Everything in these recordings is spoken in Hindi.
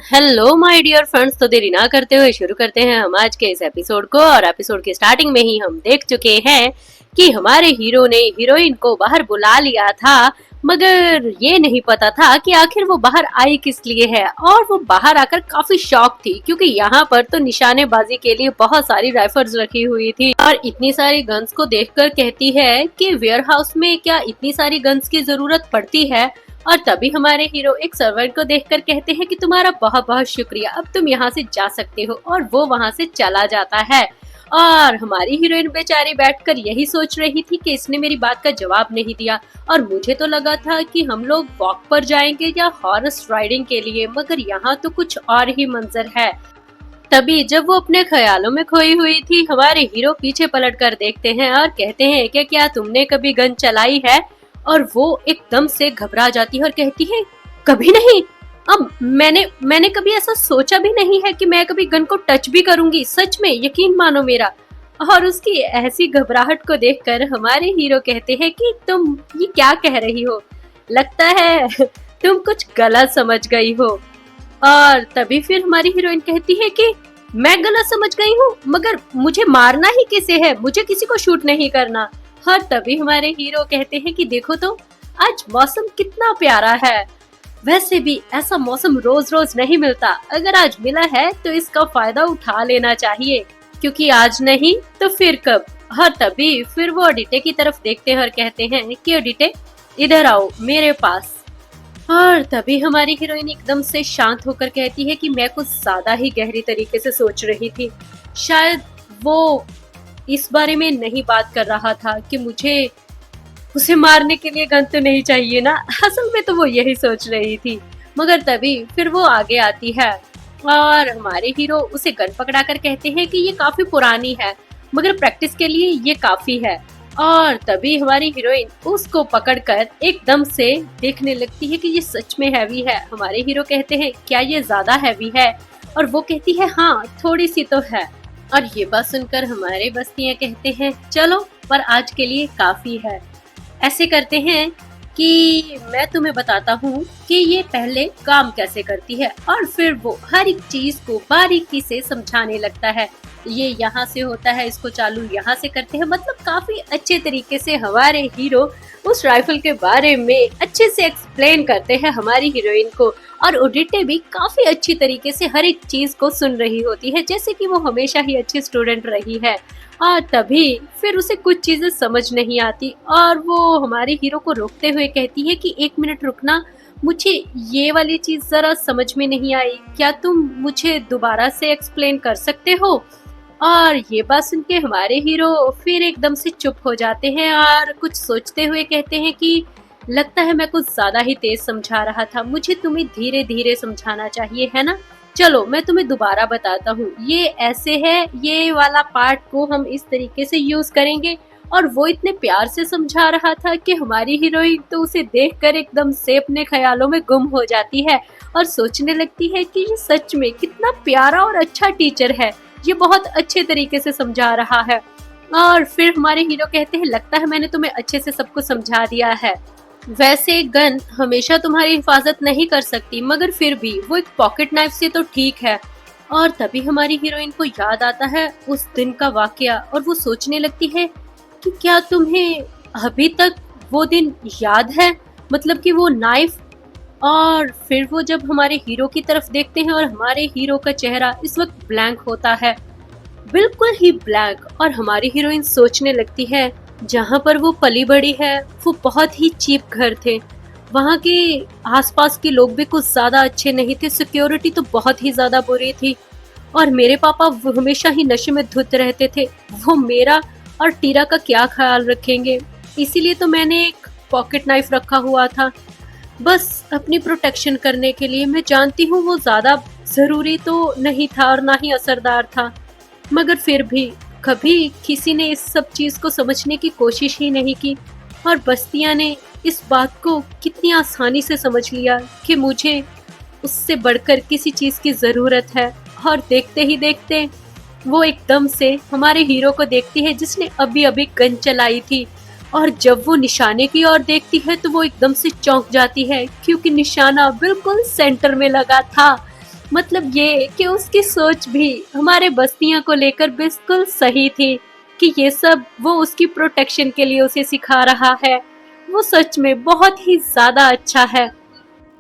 हेलो माय डियर फ्रेंड्स, तो देरी ना करते हुए शुरू करते हैं हम आज के इस एपिसोड को। और एपिसोड के स्टार्टिंग में ही हम देख चुके हैं कि हमारे हीरो ने हीरोइन को बाहर बुला लिया था, मगर ये नहीं पता था कि आखिर वो बाहर आई किस लिए है। और वो बाहर आकर काफी शॉक थी, क्योंकि यहाँ पर तो निशानेबाजी के लिए बहुत सारी राइफल्स रखी हुई थी और इतनी सारी गन्स को देखकर कहती है कि वेयर हाउस में क्या इतनी सारी गन्स की जरूरत पड़ती है। और तभी हमारे हीरो एक सर्वेंट को देखकर कहते हैं कि तुम्हारा बहुत बहुत शुक्रिया, अब तुम यहाँ से जा सकते हो। और वो वहाँ से चला जाता है। और हमारी हीरोइन बेचारी बैठकर यही सोच रही थी कि इसने मेरी बात का जवाब नहीं दिया, और मुझे तो लगा था कि हम लोग वॉक पर जाएंगे या हॉर्स राइडिंग के लिए, मगर यहाँ तो कुछ और ही मंजर है। तभी जब वो अपने ख्यालों में खोई हुई थी, हमारे हीरो पीछे पलट कर देखते हैं और कहते हैं कि क्या तुमने कभी गन चलाई है। और वो एकदम से घबरा जाती है और कहती है कभी नहीं। अब मैंने कभी ऐसा सोचा भी नहीं है कि मैं कभी गन को टच भी करूंगी, सच में यकीन मानो मेरा। और उसकी ऐसी घबराहट को देखकर हमारे हीरो कहते हैं कि तुम ये क्या कह रही हो, लगता है तुम कुछ गलत समझ गई हो। और तभी फिर हमारी हीरोइन कहती है कि मैं गलत समझ गई हूँ, मगर मुझे मारना ही किसे है, मुझे किसी को शूट नहीं करना। और तभी हमारे हीरो कहते हैं कि देखो तो आज मौसम कितना प्यारा है, वैसे भी ऐसा मौसम रोज रोज नहीं मिलता, अगर आज मिला है तो इसका फायदा उठा लेना चाहिए, क्योंकि आज नहीं तो फिर कब। और तभी फिर वो ओडिटे की तरफ देखते हैं और कहते हैं कि ओडिटे इधर आओ मेरे पास। और तभी हमारी हीरोइन एकदम से शांत होकर कहती है कि मैं कुछ ज्यादा ही गहरी तरीके से सोच रही थी, शायद वो इस बारे में नहीं बात कर रहा था कि मुझे उसे मारने के लिए गन तो नहीं चाहिए ना, असल में तो वो यही सोच रही थी। मगर तभी फिर वो आगे आती है और हमारे हीरो उसे गन पकड़ा कर कहते हैं कि ये काफी पुरानी है, मगर प्रैक्टिस के लिए ये काफी है। और तभी हमारी हीरोइन उसको पकड़कर एकदम से देखने लगती है कि ये सच में हैवी है। हमारे हीरो कहते हैं क्या ये ज्यादा हैवी है, और वो कहती है हाँ थोड़ी सी तो है। और ये बात सुनकर हमारे बस्तियां कहते हैं चलो पर आज के लिए काफी है। ऐसे करते हैं कि मैं तुम्हें बताता हूँ कि ये पहले काम कैसे करती है, और फिर वो हर एक चीज को बारीकी से समझाने लगता है। ये यहाँ से होता है, इसको चालू यहाँ से करते हैं, मतलब काफी अच्छे तरीके से हमारे हीरो उस राइफल के बारे में अच्छे से एक्सप्लेन करते हैं हमारी हीरोइन को। और ओडिटे भी काफी अच्छी तरीके से हर एक चीज को सुन रही होती है, जैसे कि वो हमेशा ही अच्छी स्टूडेंट रही है। और तभी फिर उसे कुछ चीजें समझ नहीं आती, और वो हमारे हीरो को रोकते हुए कहती है कि एक मिनट रुकना, मुझे ये वाली चीज जरा समझ में नहीं आई, क्या तुम मुझे दोबारा से एक्सप्लेन कर सकते हो। और ये बात सुन के हमारे हीरो फिर एकदम से चुप हो जाते हैं और कुछ सोचते हुए कहते हैं कि लगता है मैं कुछ ज्यादा ही तेज समझा रहा था, मुझे तुम्हें धीरे धीरे समझाना चाहिए, है ना। चलो मैं तुम्हें दोबारा बताता हूँ, ये ऐसे है, ये वाला पार्ट को हम इस तरीके से यूज करेंगे। और वो इतने प्यार से समझा रहा था कि हमारी हीरोइन तो उसे देखकर एकदम से अपने ख्यालों में गुम हो जाती है और सोचने लगती है कि ये सच में कितना प्यारा और अच्छा टीचर है, ये बहुत अच्छे तरीके से समझा रहा है। और फिर हमारे हीरो कहते हैं लगता है मैंने तुम्हें अच्छे से सब कुछ समझा दिया है, वैसे गन हमेशा तुम्हारी हिफाजत नहीं कर सकती, मगर फिर भी वो एक पॉकेट नाइफ से तो ठीक है। और तभी हमारी हीरोइन को याद आता है उस दिन का वाकया, और वो सोचने लगती है कि क्या तुम्हें अभी तक वो दिन याद है, मतलब कि वो नाइफ। और फिर वो जब हमारे हीरो की तरफ देखते हैं और हमारे हीरो का चेहरा इस वक्त ब्लैंक होता है, बिल्कुल ही ब्लैंक। और हमारी हीरोइन सोचने लगती है जहाँ पर वो पली बड़ी है वो बहुत ही चीप घर थे, वहाँ के आसपास के लोग भी कुछ ज्यादा अच्छे नहीं थे, सिक्योरिटी तो बहुत ही ज्यादा बुरी थी, और मेरे पापा वो हमेशा ही नशे में धुत रहते थे, वो मेरा और टीरा का क्या ख्याल रखेंगे। इसीलिए तो मैंने एक पॉकेट नाइफ रखा हुआ था, बस अपनी प्रोटेक्शन करने के लिए। मैं जानती हूँ वो ज्यादा जरूरी तो नहीं था और ना ही असरदार था, मगर फिर भी कभी किसी ने इस सब चीज को समझने की कोशिश ही नहीं की। और बस्तियां ने इस बात को कितनी आसानी से समझ लिया कि मुझे उससे बढ़कर किसी चीज की जरूरत है। और देखते ही देखते वो एकदम से हमारे हीरो को देखती है जिसने अभी अभी गन चलाई थी, और जब वो निशाने की ओर देखती है तो वो एकदम से चौंक जाती है, क्योंकि निशाना बिल्कुल सेंटर में लगा था। मतलब ये कि उसकी सोच भी हमारे बस्तियों को लेकर बिल्कुल सही थी कि ये सब वो उसकी प्रोटेक्शन के लिए उसे सिखा रहा है। वो सच में बहुत ही ज्यादा अच्छा है।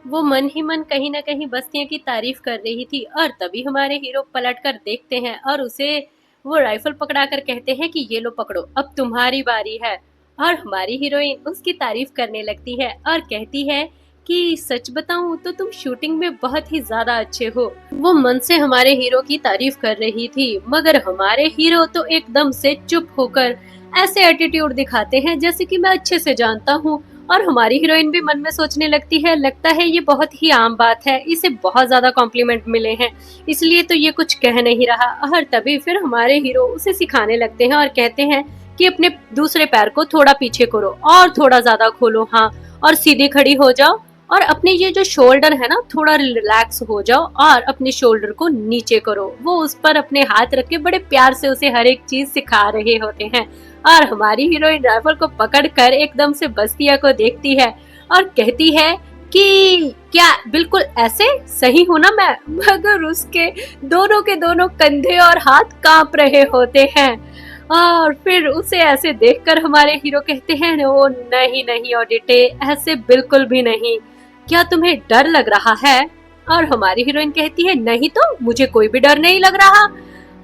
वो मन ही मन कहीं ना कहीं बस्तियों की तारीफ कर रही थी और तभी हमारे हीरो पलट कर देखते हैं और उसे वो राइफल पकड़ा कर कहते हैं कि ये लो पकड़ो, अब तुम्हारी बारी है। और हमारी हीरोइन उसकी तारीफ करने लगती है और कहती है कि सच बताऊं तो तुम शूटिंग में बहुत ही ज्यादा अच्छे हो। वो मन से हमारे हीरो की तारीफ कर रही थी मगर हमारे हीरो तो एकदम से चुप होकर ऐसे एटीट्यूड दिखाते हैं जैसे कि मैं अच्छे से जानता हूँ। और हमारी हीरोइन भी मन में सोचने लगती है, लगता है ये बहुत ही आम बात है, इसे बहुत ज्यादा कॉम्प्लीमेंट मिले हैं इसलिए तो ये कुछ कह नहीं रहा। और तभी फिर हमारे हीरो उसे सिखाने लगते हैं और कहते हैं कि अपने दूसरे पैर को थोड़ा पीछे करो और थोड़ा ज्यादा खोलो, हाँ, और सीधी खड़ी हो जाओ और अपने ये जो शोल्डर है ना थोड़ा रिलैक्स हो जाओ और अपने शोल्डर को नीचे करो। वो उस पर अपने हाथ रख के बड़े प्यार से उसे हर एक चीज सिखा रहे होते हैं। और हमारी हीरोइन राइफल को पकड़कर एकदम से बस्तिया को देखती है और कहती है कि क्या बिल्कुल ऐसे सही हूँ ना मैं, मगर उसके दोनों के दोनों कंधे और हाथ कांप रहे होते हैं। और फिर उसे ऐसे देखकर हमारे हीरो कहते हैं, ओ नहीं नहीं ऑडिटे, ऐसे बिल्कुल भी नहीं, क्या तुम्हें डर लग रहा है? और हमारी हीरोइन कहती है नहीं तो मुझे कोई भी डर नहीं लग रहा।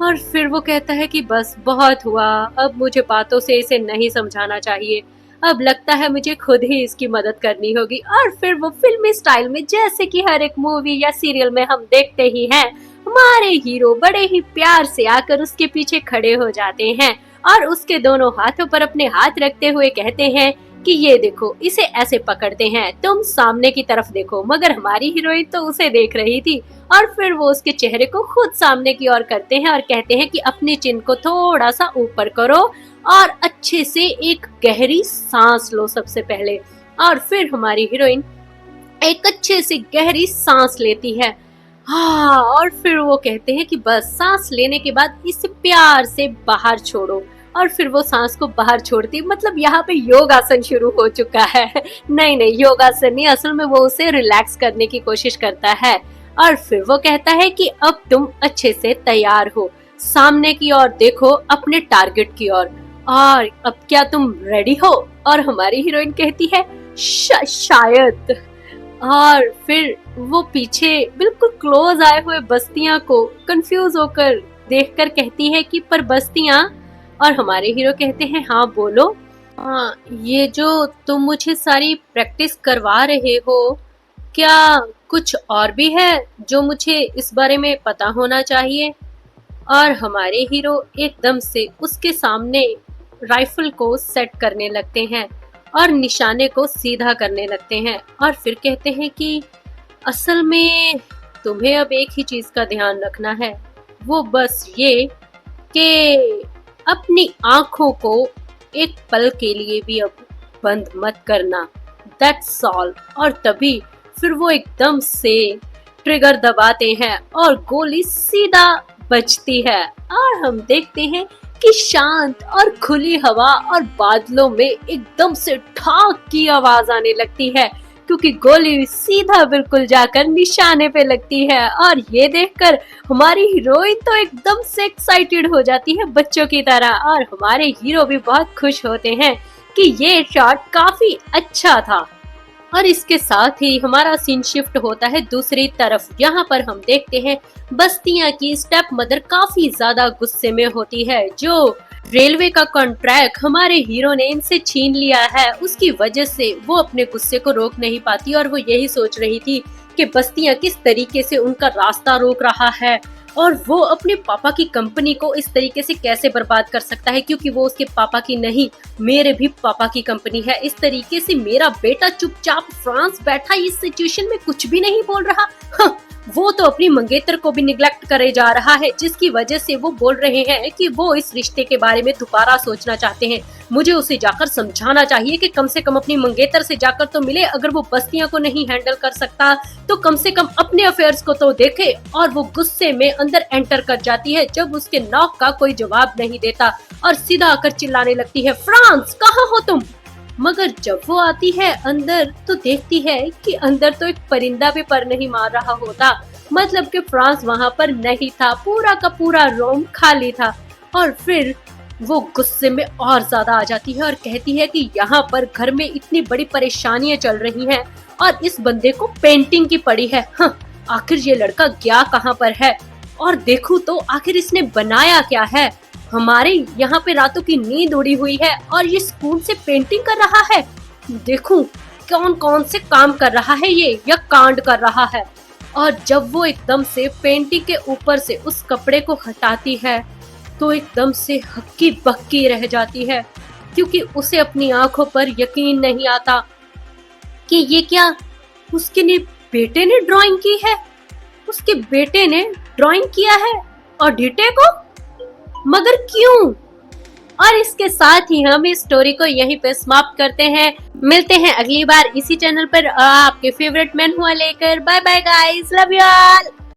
और फिर वो कहता है कि बस बहुत हुआ, अब मुझे बातों से इसे नहीं समझाना चाहिए, अब लगता है मुझे खुद ही इसकी मदद करनी होगी। और फिर वो फिल्मी स्टाइल में जैसे कि हर एक मूवी या सीरियल में हम देखते ही हैं, हमारे हीरो बड़े ही प्यार से आकर उसके पीछे खड़े हो जाते हैं और उसके दोनों हाथों पर अपने हाथ रखते हुए कहते हैं कि ये देखो, इसे ऐसे पकड़ते हैं, तुम सामने की तरफ देखो। मगर हमारी हीरोइन तो उसे देख रही थी और फिर वो उसके चेहरे को खुद सामने की ओर करते हैं और कहते हैं कि अपने चिन को थोड़ा सा ऊपर करो और अच्छे से एक गहरी सांस लो सबसे पहले। और फिर हमारी हीरोइन एक अच्छे से गहरी सांस लेती है, हाँ, और फिर वो कहते हैं कि बस सांस लेने के बाद इसे प्यार से बाहर छोड़ो। और फिर वो सांस को बाहर छोड़ती, मतलब यहाँ पे योगासन शुरू हो चुका है। नहीं नहीं, योगासन नहीं, असल में वो उसे रिलैक्स करने की कोशिश करता है। और फिर वो कहता है कि अब तुम अच्छे से तैयार हो, सामने की ओर देखो, अपने टारगेट की ओर, और अब क्या तुम रेडी हो? और हमारी हीरोइन कहती है शायद। और फिर वो पीछे बिल्कुल क्लोज आए हुए बस्तियां को कंफ्यूज होकर देखकर कहती है कि पर बस्तियां। और हमारे हीरो कहते हैं हाँ बोलो। हाँ, ये जो तुम मुझे सारी प्रैक्टिस करवा रहे हो, क्या कुछ और भी है जो मुझे इस बारे में पता होना चाहिए? और हमारे हीरो एकदम से उसके सामने राइफल को सेट करने लगते हैं और निशाने को सीधा करने लगते हैं और फिर कहते हैं कि असल में तुम्हें अब एक ही चीज का ध्यान रखना है, वो बस ये कि अपनी आंखों को एक पल के लिए भी अब बंद मत करना, दैट्स ऑल। और तभी फिर वो एकदम से ट्रिगर दबाते हैं और गोली सीधा बजती है और हम देखते हैं कि शांत और खुली हवा और बादलों में एकदम से ठाक की आवाज आने लगती है क्योंकि गोली सीधा बिल्कुल जाकर निशाने पे लगती है। और ये देखकर हमारी हीरोइन तो एकदम से एक्साइटेड हो जाती है बच्चों की तरह और हमारे हीरो भी बहुत खुश होते हैं कि ये शॉट काफी अच्छा था। और इसके साथ ही हमारा सीन शिफ्ट होता है दूसरी तरफ। यहाँ पर हम देखते हैं बस्तियां की स्टेप मदर काफी ज्यादा गुस्से में होती है। जो रेलवे का कॉन्ट्रैक्ट हमारे हीरो ने इनसे छीन लिया है, उसकी वजह से वो अपने गुस्से को रोक नहीं पाती और वो यही सोच रही थी कि बस्तियां किस तरीके से उनका रास्ता रोक रहा है और वो अपने पापा की कंपनी को इस तरीके से कैसे बर्बाद कर सकता है, क्योंकि वो उसके पापा की नहीं, मेरे भी पापा की कंपनी है। इस तरीके से मेरा बेटा चुपचाप फ्रांस बैठा इस सिचुएशन में कुछ भी नहीं बोल रहा। हाँ, वो तो अपनी मंगेतर को भी निग्लेक्ट करे जा रहा है, जिसकी वजह से वो बोल रहे हैं कि वो इस रिश्ते के बारे में दोबारा सोचना चाहते हैं। मुझे उसे जाकर समझाना चाहिए कि कम से कम अपनी मंगेतर से जाकर तो मिले, अगर वो बस्तियां को नहीं हैंडल कर सकता तो कम से कम अपने अफेयर्स को तो देखे। और वो गुस्से में अंदर एंटर कर जाती है जब उसके नॉक का कोई जवाब नहीं देता और सीधा आकर चिल्लाने लगती है, फ्रांस कहाँ हो तुम? मगर जब वो आती है अंदर तो देखती है कि अंदर तो एक परिंदा भी पर नहीं मार रहा होता मतलब कि फ्रांस वहां पर नहीं था, पूरा का पूरा रोम खाली था। और फिर वो गुस्से में और ज्यादा आ जाती है और कहती है कि यहाँ पर घर में इतनी बड़ी परेशानियां चल रही हैं और इस बंदे को पेंटिंग की पड़ी है। हाँ, आखिर ये लड़का गया कहाँ पर है, और देखूं तो आखिर इसने बनाया क्या है। हमारे यहाँ पे रातों की नींद उड़ी हुई है और ये स्कूल से पेंटिंग कर रहा है। देखूं कौन कौन से काम कर रहा है ये, या कांड कर रहा है। और जब वो एकदम से पेंटिंग के ऊपर से उस कपड़े को हटाती है तो एकदम से हक्की बक्की रह जाती है, क्योंकि उसे अपनी आंखों पर यकीन नहीं आता कि ये क्या उसके बेटे ने ड्राइंग की है। उसके बेटे ने ड्राइंग किया है और ढीटे को, मगर क्यों। और इसके साथ ही हम इस स्टोरी को यहीं पे समाप्त करते हैं। मिलते हैं अगली बार इसी चैनल पर आपके फेवरेट मैन हुआ लेकर। Bye bye guys, love you all.